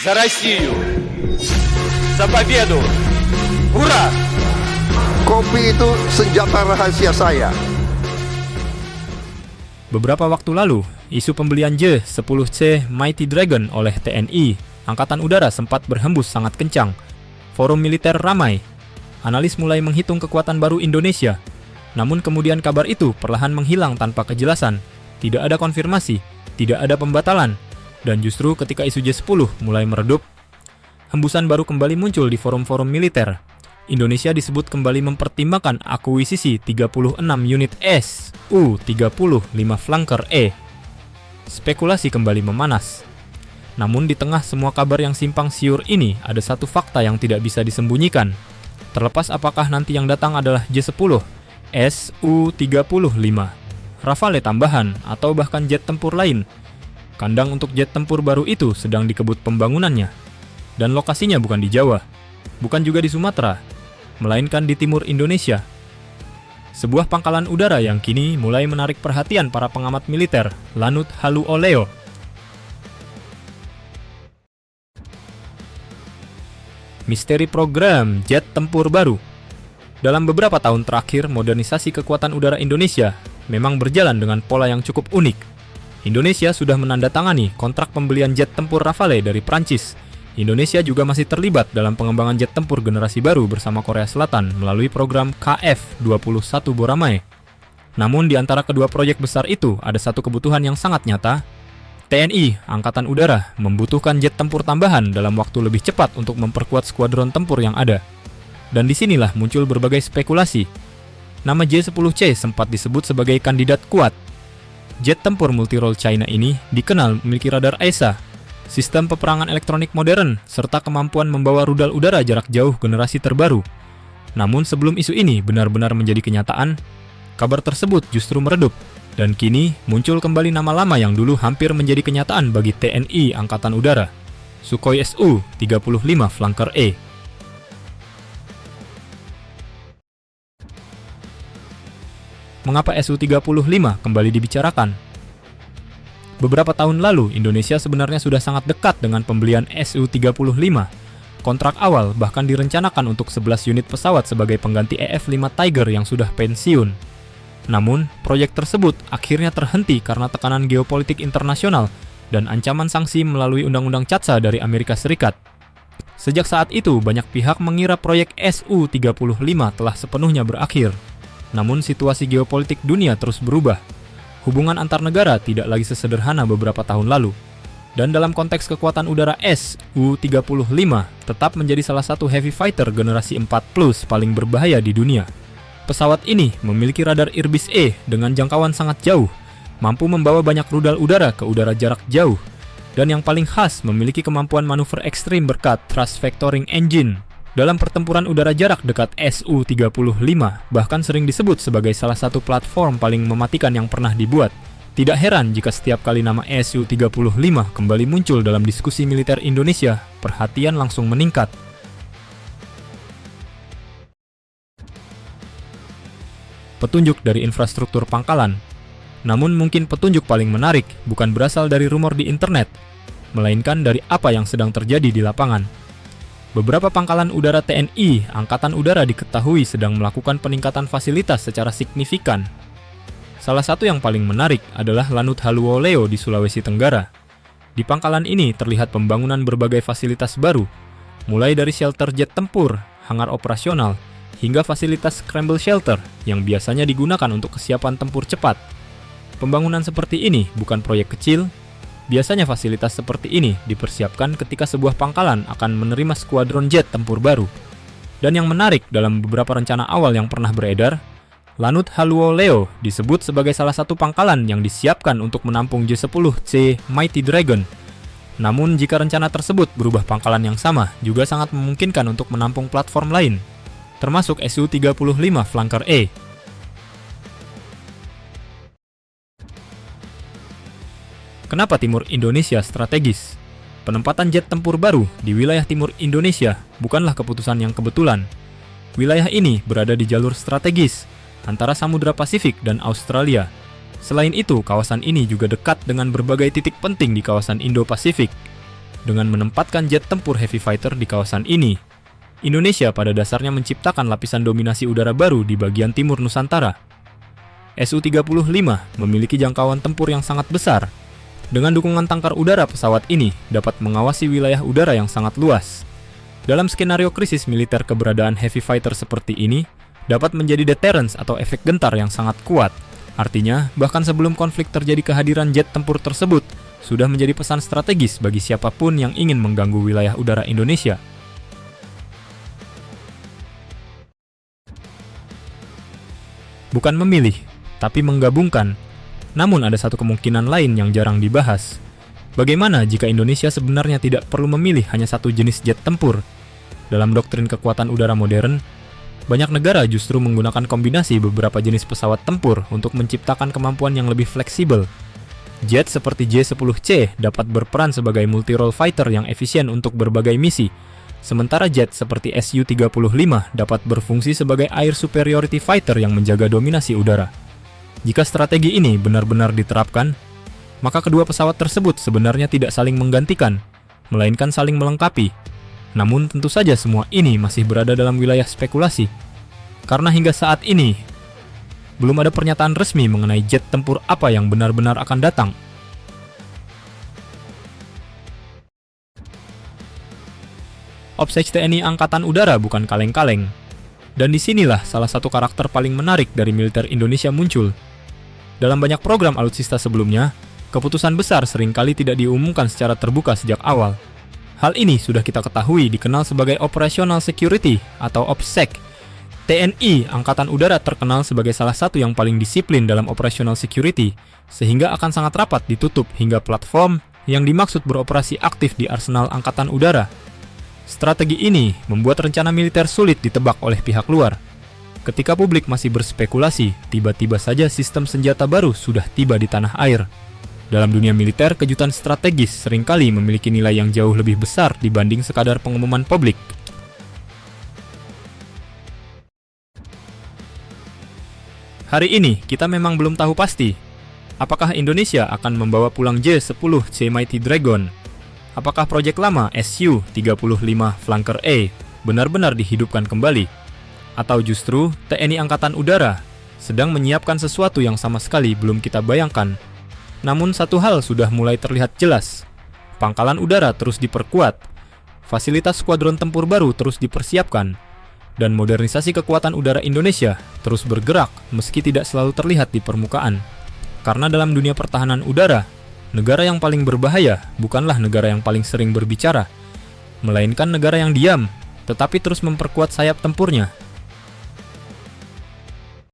За Россию! За победу! Ура! Kopi itu senjata rahasia saya. Beberapa waktu lalu, isu pembelian J-10C Mighty Dragon oleh TNI Angkatan Udara sempat berhembus sangat kencang. Forum militer ramai. Analis mulai menghitung kekuatan baru Indonesia. Namun kemudian kabar itu perlahan menghilang tanpa kejelasan. Tidak ada konfirmasi, tidak ada pembatalan. Dan justru ketika isu J-10 mulai meredup, hembusan baru kembali muncul di forum-forum militer. Indonesia disebut kembali mempertimbangkan akuisisi 36 unit Su-30 5 Flanker E. Spekulasi kembali memanas. Namun di tengah semua kabar yang simpang siur ini, ada satu fakta yang tidak bisa disembunyikan. Terlepas apakah nanti yang datang adalah J-10, Su-35, Rafale tambahan, atau bahkan jet tempur lain, kandang untuk jet tempur baru itu sedang dikebut pembangunannya. Dan lokasinya bukan di Jawa, bukan juga di Sumatera, melainkan di timur Indonesia. Sebuah pangkalan udara yang kini mulai menarik perhatian para pengamat militer, Lanut Halu Oleo. Misteri program jet tempur baru. Dalam beberapa tahun terakhir, modernisasi kekuatan udara Indonesia memang berjalan dengan pola yang cukup unik. Indonesia sudah menandatangani kontrak pembelian jet tempur Rafale dari Prancis. Indonesia juga masih terlibat dalam pengembangan jet tempur generasi baru bersama Korea Selatan melalui program KF-21 Boramae. Namun di antara kedua proyek besar itu ada satu kebutuhan yang sangat nyata. TNI Angkatan Udara membutuhkan jet tempur tambahan dalam waktu lebih cepat untuk memperkuat skuadron tempur yang ada. Dan disinilah muncul berbagai spekulasi. Nama J-10C sempat disebut sebagai kandidat kuat. Jet tempur multirole China ini dikenal memiliki radar AESA, sistem peperangan elektronik modern, serta kemampuan membawa rudal udara jarak jauh generasi terbaru. Namun sebelum isu ini benar-benar menjadi kenyataan, kabar tersebut justru meredup. Dan kini muncul kembali nama lama yang dulu hampir menjadi kenyataan bagi TNI Angkatan Udara, Sukhoi Su-35 Flanker E. Mengapa Su-35 kembali dibicarakan? Beberapa tahun lalu, Indonesia sebenarnya sudah sangat dekat dengan pembelian Su-35. Kontrak awal bahkan direncanakan untuk 11 unit pesawat sebagai pengganti EF-5 Tiger yang sudah pensiun. Namun, proyek tersebut akhirnya terhenti karena tekanan geopolitik internasional dan ancaman sanksi melalui Undang-Undang CATSA dari Amerika Serikat. Sejak saat itu, banyak pihak mengira proyek Su-35 telah sepenuhnya berakhir. Namun, situasi geopolitik dunia terus berubah. Hubungan antar negara tidak lagi sesederhana beberapa tahun lalu. Dan dalam konteks kekuatan udara Su-35 tetap menjadi salah satu heavy fighter generasi 4+ paling berbahaya di dunia. Pesawat ini memiliki radar Irbis E dengan jangkauan sangat jauh, mampu membawa banyak rudal udara ke udara jarak jauh, dan yang paling khas memiliki kemampuan manuver ekstrim berkat thrust vectoring engine. Dalam pertempuran udara jarak dekat Su-35 bahkan sering disebut sebagai salah satu platform paling mematikan yang pernah dibuat. Tidak heran jika setiap kali nama Su-35 kembali muncul dalam diskusi militer Indonesia, perhatian langsung meningkat. Petunjuk dari infrastruktur pangkalan. Namun mungkin petunjuk paling menarik bukan berasal dari rumor di internet, melainkan dari apa yang sedang terjadi di lapangan. Beberapa pangkalan udara TNI Angkatan Udara diketahui sedang melakukan peningkatan fasilitas secara signifikan. Salah satu yang paling menarik adalah Lanut Halu Oleo di Sulawesi Tenggara. Di pangkalan ini terlihat pembangunan berbagai fasilitas baru, mulai dari shelter jet tempur, hangar operasional, hingga fasilitas scramble shelter yang biasanya digunakan untuk kesiapan tempur cepat. Pembangunan seperti ini bukan proyek kecil. Biasanya fasilitas seperti ini dipersiapkan ketika sebuah pangkalan akan menerima skuadron jet tempur baru. Dan yang menarik dalam beberapa rencana awal yang pernah beredar, Lanut Halu Oleo disebut sebagai salah satu pangkalan yang disiapkan untuk menampung J-10C Mighty Dragon. Namun jika rencana tersebut berubah, pangkalan yang sama juga sangat memungkinkan untuk menampung platform lain, termasuk Su-35 Flanker E. Kenapa timur Indonesia strategis? Penempatan jet tempur baru di wilayah timur Indonesia bukanlah keputusan yang kebetulan. Wilayah ini berada di jalur strategis antara Samudra Pasifik dan Australia. Selain itu, kawasan ini juga dekat dengan berbagai titik penting di kawasan Indo-Pasifik. dengan menempatkan jet tempur heavy fighter di kawasan ini. Indonesia pada dasarnya menciptakan lapisan dominasi udara baru di bagian timur Nusantara. Su-35 memiliki jangkauan tempur yang sangat besar. Dengan dukungan tangkar udara pesawat ini dapat mengawasi wilayah udara yang sangat luas. Dalam skenario krisis militer, keberadaan heavy fighter seperti ini dapat menjadi deterrence atau efek gentar yang sangat kuat. Artinya, bahkan sebelum konflik terjadi, kehadiran jet tempur tersebut sudah menjadi pesan strategis bagi siapapun yang ingin mengganggu wilayah udara Indonesia. Bukan memilih, tapi menggabungkan. Namun ada satu kemungkinan lain yang jarang dibahas. Bagaimana jika Indonesia sebenarnya tidak perlu memilih hanya satu jenis jet tempur? Dalam doktrin kekuatan udara modern, banyak negara justru menggunakan kombinasi beberapa jenis pesawat tempur untuk menciptakan kemampuan yang lebih fleksibel. Jet seperti J-10C dapat berperan sebagai multi-role fighter yang efisien untuk berbagai misi, sementara jet seperti Su-35 dapat berfungsi sebagai air superiority fighter yang menjaga dominasi udara. Jika strategi ini benar-benar diterapkan, maka kedua pesawat tersebut sebenarnya tidak saling menggantikan, melainkan saling melengkapi. Namun tentu saja semua ini masih berada dalam wilayah spekulasi, karena hingga saat ini belum ada pernyataan resmi mengenai jet tempur apa yang benar-benar akan datang. Opsej TNI Angkatan Udara bukan kaleng-kaleng, dan disinilah salah satu karakter paling menarik dari militer Indonesia muncul. Dalam banyak program alutsista sebelumnya, keputusan besar seringkali tidak diumumkan secara terbuka sejak awal. Hal ini sudah kita ketahui dikenal sebagai Operational Security atau OPSEC. TNI Angkatan Udara terkenal sebagai salah satu yang paling disiplin dalam Operational Security, sehingga akan sangat rapat ditutup hingga platform yang dimaksud beroperasi aktif di arsenal Angkatan Udara. Strategi ini membuat rencana militer sulit ditebak oleh pihak luar. Ketika publik masih berspekulasi, tiba-tiba saja sistem senjata baru sudah tiba di tanah air. Dalam dunia militer, kejutan strategis seringkali memiliki nilai yang jauh lebih besar dibanding sekadar pengumuman publik. Hari ini, kita memang belum tahu pasti apakah Indonesia akan membawa pulang J-10C Mighty Dragon. Apakah proyek lama Su-35 Flanker A benar-benar dihidupkan kembali? Atau justru TNI Angkatan Udara sedang menyiapkan sesuatu yang sama sekali belum kita bayangkan? Namun satu hal sudah mulai terlihat jelas. Pangkalan udara terus diperkuat, fasilitas skuadron tempur baru terus dipersiapkan, dan modernisasi kekuatan udara Indonesia terus bergerak meski tidak selalu terlihat di permukaan. Karena dalam dunia pertahanan udara, negara yang paling berbahaya bukanlah negara yang paling sering berbicara, melainkan negara yang diam, tetapi terus memperkuat sayap tempurnya